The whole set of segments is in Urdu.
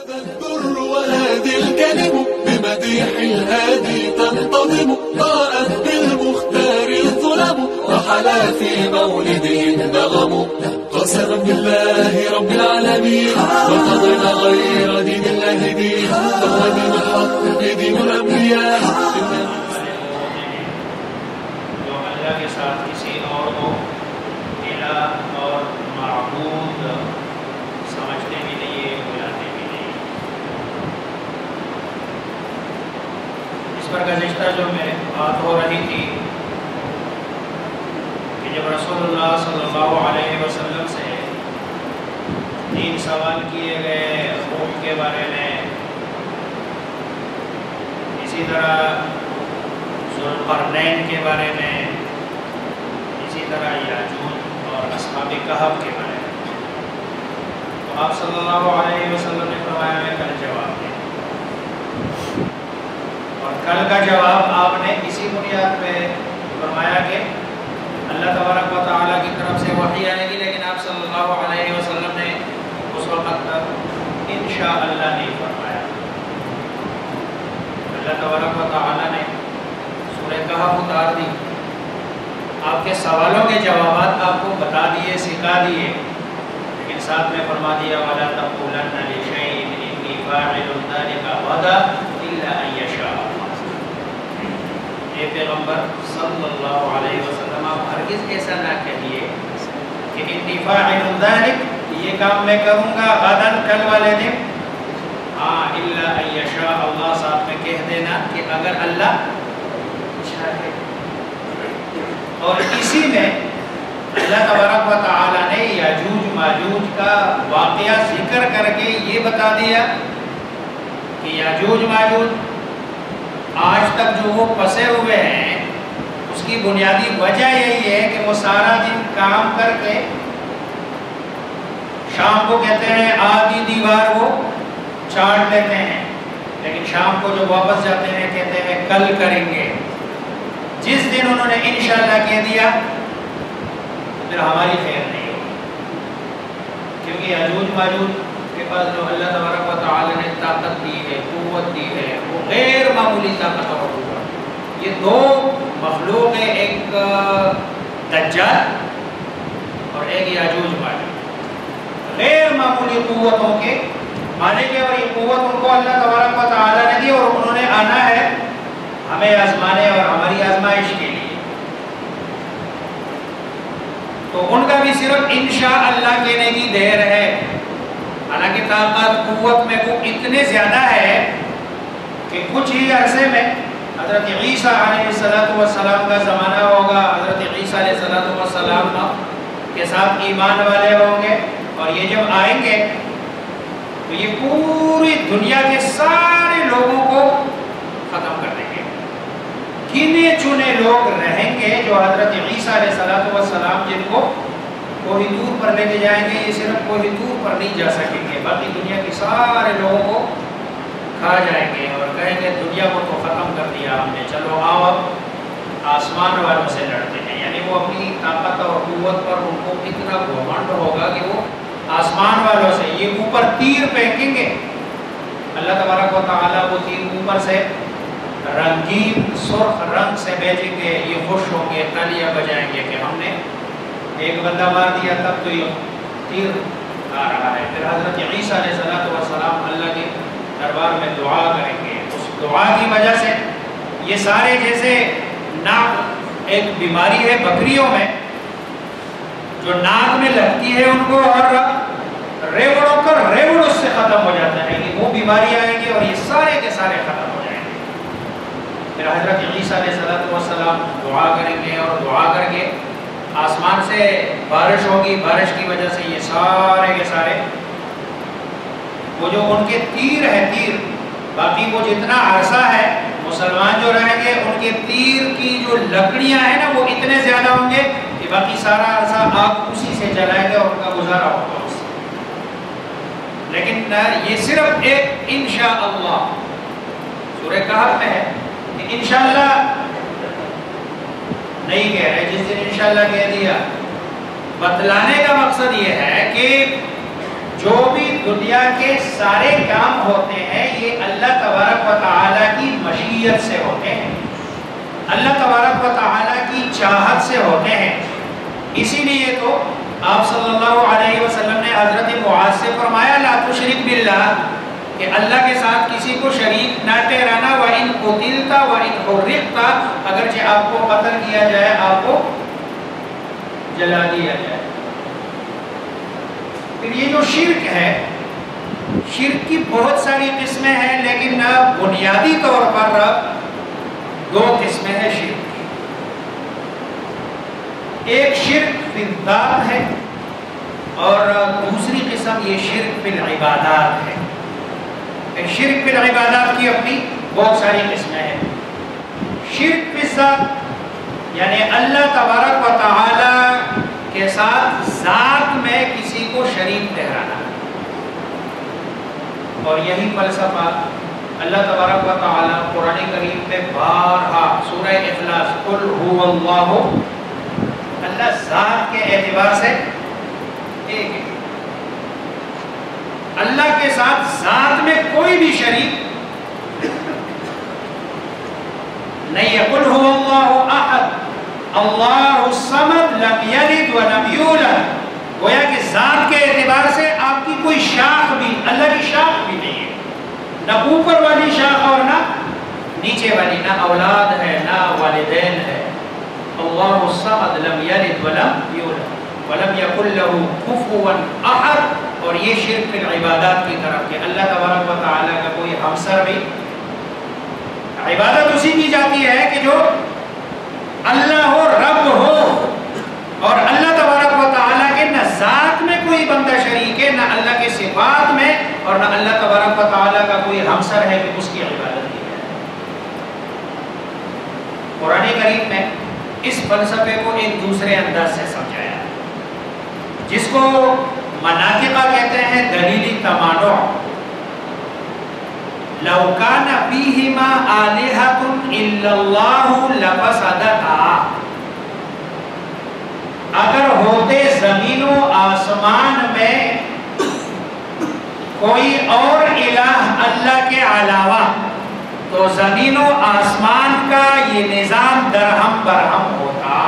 الدر وهادي الكلم بمديح الهادي تنتظم ضاءت بالمختار الظلم وحلا في مولده النغم قسما بالله رب العالمين وقضينا غير دين الله دين فهو دين الحق دين الأنبياء جو اللہ کے ساتھ کسی اور کو الہ اور معبود سمجھتے بھی نہیں ہے، بلاتے بھی نہیں۔ اس پر گزشتہ جو میں بات ہو رہی تھی کہ جب رسول اللہ صلی اللہ علیہ وسلم سے 3 سوال کیے گئے روح کے بارے میں، اسی طرح ذوالقرنین کے بارے میں، اسی طرح یاجوج اور اصحاب کہف کے بارے میں، تو آپ صلی اللہ علیہ وسلم نے فرمایا میں کل جواب دیں، اور کل کا جواب آپ نے اسی بنیاد پہ فرمایا کہ اللہ تبارک و تعالیٰ کی طرف سے وحی آئے گی، لیکن آپ صلی اللہ علیہ وسلم نے اس وقت تک انشاءاللہ نہیں فرمایا۔ اللہ تبارک و تعالیٰ نے سورہ کہف اتار دی، آپ کے سوالوں کے جوابات آپ کو بتا دیے، سکھا دیے، لیکن ساتھ میں فرما دیا وَلَا تَقُولَنَّ لِشَيْءٍ إِنِّي فَاعِلٌ ذَلِكَ غَدًا إِلَّا أَن يَشَاءَ اللَّهُ۔ اے پیغمبر صلی اللہ علیہ وسلم، آپ ہرگز ایسا نہ کہیے کہ إِنِّي فَاعِلٌ ذَلِكَ، یہ کام میں کروں گا غداً، کل والے دن، ہاں إِلَّا أَن يَشَاءَ اللَّهُ، ساتھ میں کہہ دینا کہ اگر اللہ چاہے۔ اور اسی میں اللہ تبارک و تعالیٰ نے یاجوج ماجوج کا واقعہ ذکر کر کے یہ بتا دیا کہ یاجوج ماجوج آج تک جو وہ پھنسے ہوئے ہیں، اس کی بنیادی وجہ یہی ہے کہ وہ سارا دن کام کر کے شام کو کہتے ہیں آدھی دیوار وہ چاٹ لیتے ہیں، لیکن شام کو جب واپس جاتے ہیں کہتے ہیں کل کریں گے۔ جس دن انہوں نے انشاءاللہ کہہ دیا پھر ہماری خیر نہیں ہوگی، کیونکہ یاجوج ماجوج کے پاس جو اللہ تبارک و تعالی نے طاقت دی ہے، قوت دی ہے، وہ غیر معمولی طاقت اور قوت۔ یہ 2 مخلوق ہیں، ایک دجال اور ایک یاجوج ماجوج، غیر معمولی قوتوں کے مالک ہے، اور یہ قوت ان کو اللہ تبارک و تعالی نے دی، اور انہوں نے آنا ہے ہمیں آزمانے اور ہماری آزمائش کے لیے۔ تو ان کا بھی صرف انشاءاللہ کہنے کی دیر ہے، حالانکہ طاقت قوت میں وہ اتنے زیادہ ہے کہ کچھ ہی عرصے میں حضرت عیسیٰ علیہ السلام کا زمانہ ہوگا، حضرت عیسیٰ علیہ السلام کے ساتھ ایمان والے ہوں گے، اور یہ جب آئیں گے تو یہ پوری دنیا کے سارے لوگوں کو ختم کر دیں گے۔ گنے چنے لوگ رہیں گے جو حضرت عیسیٰ علیہ السلام جن کو کوہ طور پر لے کے جائیں گے، یہ صرف کوہ طور پر نہیں جا سکیں گے، باقی دنیا کے سارے لوگوں کو کھا جائیں گے اور کہیں گے دنیا کو تو ختم کر دیا ہم نے، چلو آؤ اب آسمان والوں سے لڑتے ہیں۔ یعنی وہ اپنی طاقت اور قوت پر ان کو اتنا گھمنڈ ہوگا کہ وہ آسمان والوں سے یہ اوپر تیر پھینکیں گے، اللہ تبارک و تعالیٰ وہ تیر اوپر سے رنگین سرخ رنگ سے بھیجیں گے، یہ خوش ہوں گے، تالیاں بجائیں گے کہ ہم نے ایک بندہ مار دیا، تب تو یہ تیر آ رہا ہے۔ پھر حضرت عیسیٰ علیہ السلام اللہ کے دربار میں دعا کریں گے، اس دعا کی وجہ سے یہ سارے جیسے ناک ایک بیماری ہے بکریوں میں جو ناک میں لگتی ہے ان کو اور ریوڑوں کر ریوڑ اس سے ختم ہو جاتا ہے، کہ وہ بیماری آئیں گی اور یہ سارے کے سارے ختم ہو جائیں گے۔ پھر حضرت عیسیٰ علیہ السلام دعا کریں گے اور دعا کر کے آسمان سے بارش ہوگی، بارش کی وجہ سے یہ سارے کے سارے وہ جو ان کے تیر ہے، تیر باقی وہ جتنا عرصہ ہے مسلمان جو رہیں گے ان کے تیر کی جو لکڑیاں ہیں نا وہ اتنے زیادہ ہوں گے کہ باقی سارا عرصہ آگ اسی سے جلائیں گے اور ان کا گزارا ہوگا اس سے۔ لیکن یہ صرف ایک انشاءاللہ سورہ کہف میں ہے کہ انشاءاللہ نہیں کہہ رہے، جس دن انشاءاللہ کہہ دیا، بتلانے کا مقصد یہ ہے کہ جو بھی دنیا کے سارے کام ہوتے ہیں یہ اللہ تبارک و تعالیٰ کی مشیت سے ہوتے ہیں، اللہ تبارک و تعالیٰ کی چاہت سے ہوتے ہیں۔ اسی لیے تو آپ صلی اللہ علیہ وسلم نے حضرت معاذ سے فرمایا لا تشرک باللہ، کہ اللہ کے ساتھ کسی کو شریک نہ ٹھہرانا، وَإِن قُتِلْتَ وَإِن حُرِّقْتَ، اگرچہ آپ کو قتل کیا جائے، آپ کو جلا دیا جائے۔ پھر یہ جو شرک ہے، شرک کی بہت ساری قسمیں ہیں، لیکن بنیادی طور پر دو قسمیں ہیں شرک کی۔ ایک شرک فی الذات ہے اور دوسری قسم یہ شرک فی العبادات ہے۔ شرک فی العبادات کی اپنی بہت ساری قسمیں ہیں۔ شرک فی الذات یعنی اللہ تبارک و تعالی کے ساتھ ذات میں کسی کو شریک ٹھہرانا، اور یہی فلسفہ اللہ تبارک و تعالی قرآن کریم میں بارہا سورہ اخلاص قل هو اللہ، اللہ ذات کے اعتبار سے ایک ہے، اللہ کے ساتھ ذات میں کوئی بھی شریک نہیں ہے۔ قل هو اللہ احد اللہ الصمد لم یلد ولم یولد، گویا کہ ذات کے اعتبار سے آپ کی کوئی شاخ بھی، اللہ کی شاخ بھی نہیں ہے، نہ اوپر والی شاخ اور نہ نیچے والی، نہ اولاد ہے نہ والدین ہے۔ اللہ الصمد لم یلد ولم یولد ولم یکن لہ کفوا احد، اور یہ شرک فی العبادات کی طرف کہ اللہ تبارک و تعالیٰ کا کوئی ہمسر بھی، عبادت اسی کی جاتی ہے کہ جو اللہ ہو، رب ہو، اور اللہ تبارک و تعالیٰ کے نہ ذات میں کوئی بندہ شریک ہے، نہ اللہ کے صفات میں، اور نہ اللہ تبارک و تعالیٰ کا کوئی ہمسر ہے کہ اس کی عبادت کی جائے۔ قرآن کریم میں اس فلسفے کو ایک دوسرے انداز سے سمجھایا، جس کو مناطقہ کہتے ہیں، دلیلی تمانع۔ لو کان فیہما آلہۃ الا اللہ لفسدتا، اگر ہوتے زمین و آسمان میں کوئی اور الہ اللہ کے علاوہ تو زمین و آسمان کا یہ نظام درہم برہم ہوتا۔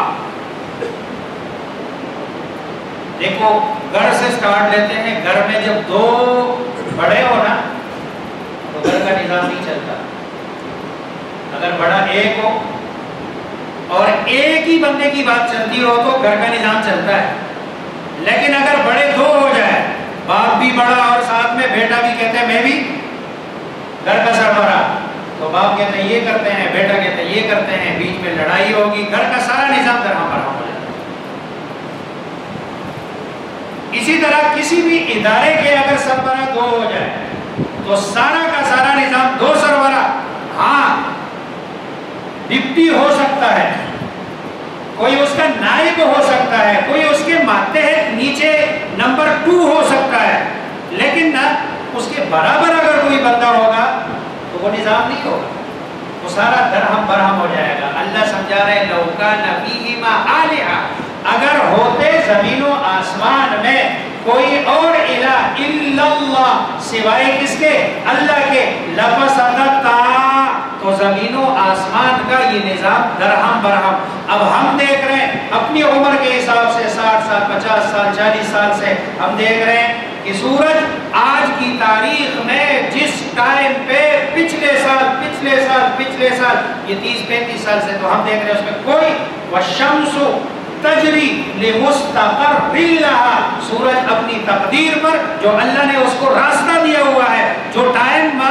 دیکھو گھر سے سٹارٹ لیتے ہیں، گھر میں جب دو بڑے ہو نا تو گھر کا نظام نہیں چلتا۔ اگر بڑا ایک ہو اور ایک ہی بندے کی بات چلتی ہو تو گھر کا نظام چلتا ہے، لیکن اگر بڑے دو ہو جائے، باپ بھی بڑا اور ساتھ میں بیٹا بھی کہتے ہیں میں بھی گھر کا سربراہ، تو باپ کہتے ہیں یہ کرتے ہیں، بیٹا کہتے ہیں یہ کرتے ہیں، بیچ میں لڑائی ہوگی، گھر کا سارا نظام درہم برہم ہو جاتا ہے۔ اسی طرح کسی بھی ادارے کے اگر سربراہ دو ہو جائے تو سارا کا سارا نظام، دو سربراہ، ہاں ڈپٹی ہو سکتا ہے، کوئی اس کا نائب ہو سکتا ہے، کوئی اس کے ماتحت نیچے نمبر 2 ہو سکتا ہے، لیکن نہ اس کے برابر اگر کوئی بندہ ہوگا تو وہ نظام نہیں ہوگا، وہ سارا درہم برہم ہو جائے گا۔ اللہ سمجھا رہے لو کان فیہما آلہۃ، اگر ہوتے زمین و آسمان میں کوئی اور الہ الا اللہ، سوائے کس کے؟ اللہ کے، لفسدتا، تو زمین و آسمان کا یہ نظام درہم برہم۔ اب ہم دیکھ رہے ہیں اپنی عمر کے حساب سے 60 سال 50 سال 40 سال سے ہم دیکھ رہے ہیں کہ سورج آج کی تاریخ میں جس ٹائم پہ پچھلے سال یہ 30-35 سال سے تو ہم دیکھ رہے ہیں اس میں کوئی والشمس تجری لمستقر لہا، سورج اپنی تقدیر پر جو اللہ نے اس کو راستہ دیا ہوا ہے، جو ٹائم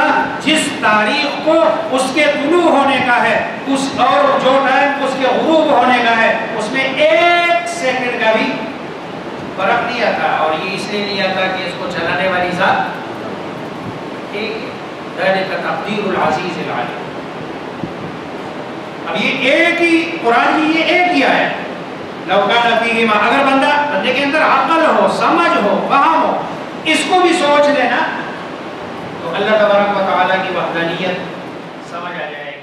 جس تاریخ کو اس کے طلوع ہونے کا ہے اس اور جو ٹائم اس کے غروب ہونے کا ہے، اس میں 1 سیکنڈ کا بھی فرق نہیں آتا، اور یہ اس لیے نہیں آتا کہ اس کو چلانے والی ذات ایک ہے، ذالک تقدیر العزیز العلیم۔ اب یہ ایک ہی قرآن کی یہ ایک ہی ہے، لو کان فیہما، اگر بندے کے اندر عقل ہو، سمجھ ہو، فہم ہو، اس کو بھی سوچ لینا تو اللہ تبارک و تعالیٰ کی وحدانیت سمجھ آ جائے۔